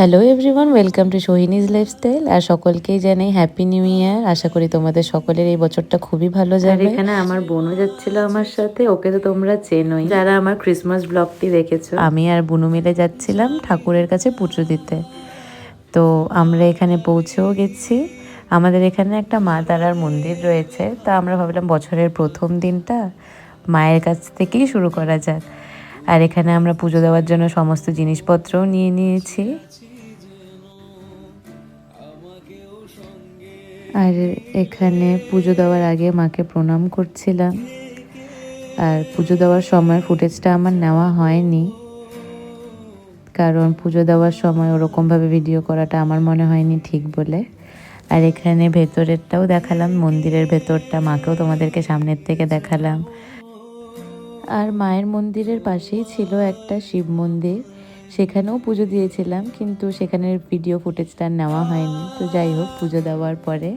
Hello everyone, welcome to Sohini's lifestyle. আর সকলকেই জানাই হ্যাপি নিউ ইয়ার। আশা করি তোমাদের সকলের এই বছরটা খুবই ভালো যাবে। এখানে আমার বোনও যাচ্ছিল আমার সাথে, ওকে তো তোমরা চেনোই যারা আমার ক্রিসমাস ব্লগটি দেখেছো। আমি আর বুনু মিলে যাচ্ছিলাম ঠাকুরের কাছে পুজো দিতে। তো আমরা এখানে পৌঁছেও গেছি। আমাদের এখানে একটা মা তারার মন্দির রয়েছে, তা আমরা ভাবলাম বছরের প্রথম দিনটা মায়ের কাছ থেকেই শুরু করা যাক। আর এখানে আমরা পুজো দেওয়ার জন্য সমস্ত জিনিসপত্রও নিয়ে নিয়েছি। আর এখানে পুজো দেওয়ার আগে মাকে প্রণাম করছিলাম। আর পুজো দেওয়ার সময় ফুটেজটা আমার নেওয়া হয়নি, কারণ পুজো দেওয়ার সময় ওরকমভাবে ভিডিও করাটা আমার মনে হয়নি ঠিক বলে। আর এখানে ভেতরেরটাও দেখালাম, মন্দিরের ভেতরটা মাকেও তোমাদেরকে সামনের থেকে দেখালাম। আর মায়ের মন্দিরের পাশেই ছিল একটা শিব মন্দির, সেখানেও পুজো দিয়েছিলাম, কিন্তু সেখানের ভিডিও ফুটেজটা নেওয়া হয়নি। তো যাই হোক, পুজো দেওয়ার পরে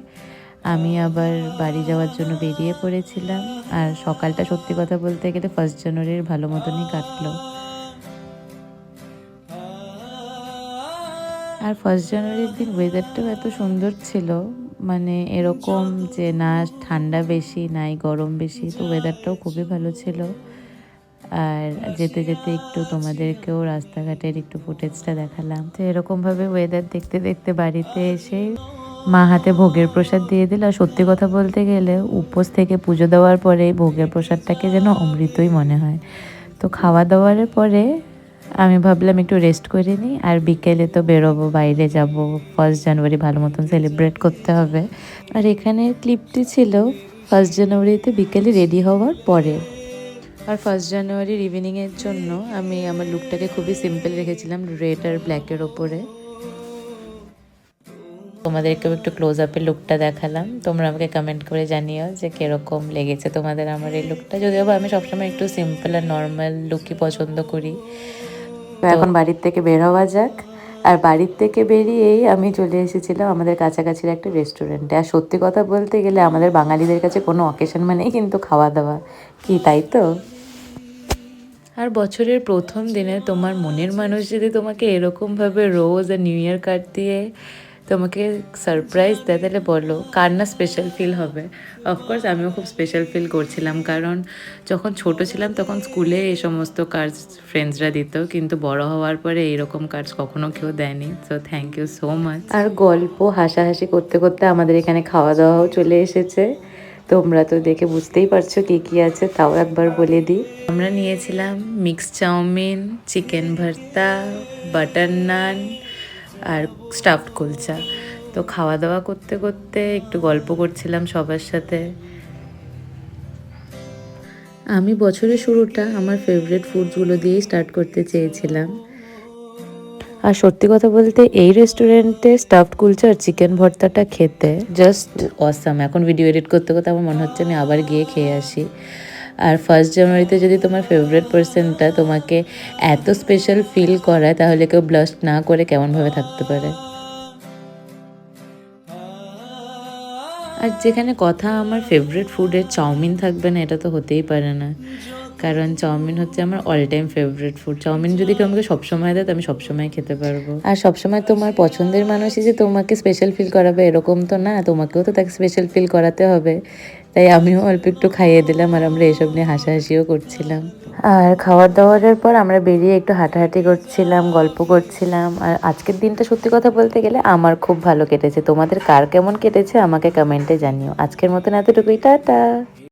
আমি আবার বাড়ি যাওয়ার জন্য বেরিয়ে পড়েছিলাম। আর সকালটা সত্যি কথা বলতে গেলে 1 জানুয়ারির ভালো মতনই কাটলো। আর 1 জানুয়ারির দিন ওয়েদারটাও এত সুন্দর ছিল, মানে এরকম যে না ঠান্ডা বেশি নাই গরম বেশি, তো ওয়েদারটাও খুবই ভালো ছিল। আর যেতে যেতে একটু তোমাদেরকেও রাস্তাঘাটের একটু ফুটেজটা দেখালাম। তো এরকমভাবে ওয়েদার দেখতে দেখতে বাড়িতে এসে মা হাতে ভোগের প্রসাদ দিয়ে দিল। আর সত্যি কথা বলতে গেলে উপোস থেকে পুজো দেওয়ার পরে ভোগের প্রসাদটাকে যেন অমৃতই মনে হয়। তো খাওয়া দাওয়ার পরে আমি ভাবলাম একটু রেস্ট করে নিই, আর বিকেলে তো বেরোবো, বাইরে যাব, 1 জানুয়ারি ভালো মতন সেলিব্রেট করতে হবে। আর এখানে ক্লিপটি ছিল 1 জানুয়ারিতে বিকেলে রেডি হওয়ার পরে। আর 1 জানুয়ারির ইভিনিংয়ের জন্য আমি আমার লুকটাকে খুবই সিম্পল রেখেছিলাম, রেড আর ব্ল্যাকের ওপরে। তোমাদেরকেও একটু ক্লোজ আপের লুকটা দেখালাম। তোমরা আমাকে কমেন্ট করে জানিও যে কীরকম লেগেছে তোমাদের আমার এই লুকটা। যদিও আমি সবসময় একটু সিম্পল আর নর্মাল লুকই পছন্দ করি। তো এখন বাড়ির থেকে বের হওয়া যাক। আর বাড়ির থেকে বেরিয়েই আমি চলে এসেছিলাম আমাদের কাছাকাছির একটা রেস্টুরেন্টে। আর সত্যি কথা বলতে গেলে আমাদের বাঙালিদের কাছে কোনো অকেশন মানেই কিন্তু খাওয়া দাওয়া, কি তাই তো? আর বছরের প্রথম দিনে তোমার মনের মানুষ যদি তোমাকে এরকমভাবে রোজ আর নিউ ইয়ার কার্ড দিয়ে তোমাকে সারপ্রাইজ দেয়, তাহলে বলো কার না স্পেশাল ফিল হবে। অফকোর্স আমিও খুব স্পেশাল ফিল করছিলাম, কারণ যখন ছোট ছিলাম তখন স্কুলে এই সমস্ত কার্ডস ফ্রেন্ডসরা দিত, কিন্তু বড় হওয়ার পরে এইরকম কার্ডস কখনো কেউ দেয়নি। So thank you so much. আর গল্প হাসাহাসি করতে করতে আমাদের এখানে খাওয়া দাওয়াও চলে এসেছে। তোমরা তো দেখে বুঝতেই পারছো কী কী আছে, তাও একবার বলে দিই। আমরা নিয়েছিলাম মিক্স চাউমিন, চিকেন ভর্তা, বাটার নান আর স্টাফড কুলচা। তো খাওয়া দাওয়া করতে করতে একটু গল্প করছিলাম সবার সাথে। আমি বছরের শুরুটা আমার ফেভারিট ফুডসগুলো দিয়েই স্টার্ট করতে চেয়েছিলাম। আর সত্যি কথা বলতে এই রেস্টুরেন্টে স্টাফড কুলচা আর চিকেন ভর্তাটা খেতে জাস্ট অসাম। এখন ভিডিও এডিট করতে করতে আমার মনে হচ্ছে আমি আবার গিয়ে খেয়ে আসি। আর 1 জানুয়ারিতে যদি তোমার ফেভারিট পার্সনটা তোমাকে এত স্পেশাল ফিল করায়, তাহলে কেউ ব্লাশ না করে কেমনভাবে থাকতে পারে। আর যেখানে কথা আমার ফেভারিট ফুডের চাউমিন থাকবে না, এটা তো হতেই পারে না, কারণ চাউমিন হচ্ছে আমার all time favourite food. Chow mein যদি কেউ আমাকে সবসময় দেয় তো আমি সবসময় খেতে পারবো। আর সবসময় তোমার পছন্দের মানুষই যে তোমাকে স্পেশাল ফিল করাবে এরকম তো না, তোমাকেও তো তাকে স্পেশাল ফিল করাতে হবে। তাই আমিও অল্প একটু খাইয়ে দিলাম, আর আমরা এসব নিয়ে হাসাহাসিও করছিলাম। আর খাওয়ার দাওয়ারের পর আমরা বেরিয়ে একটু হাঁটাহাঁটি করছিলাম, গল্প করছিলাম। আর আজকের দিনটা সত্যি কথা বলতে গেলে আমার খুব ভালো কেটেছে। তোমাদের কার কেমন কেটেছে আমাকে কমেন্টে জানিও। আজকের মতন এতটুকুই, টাটা।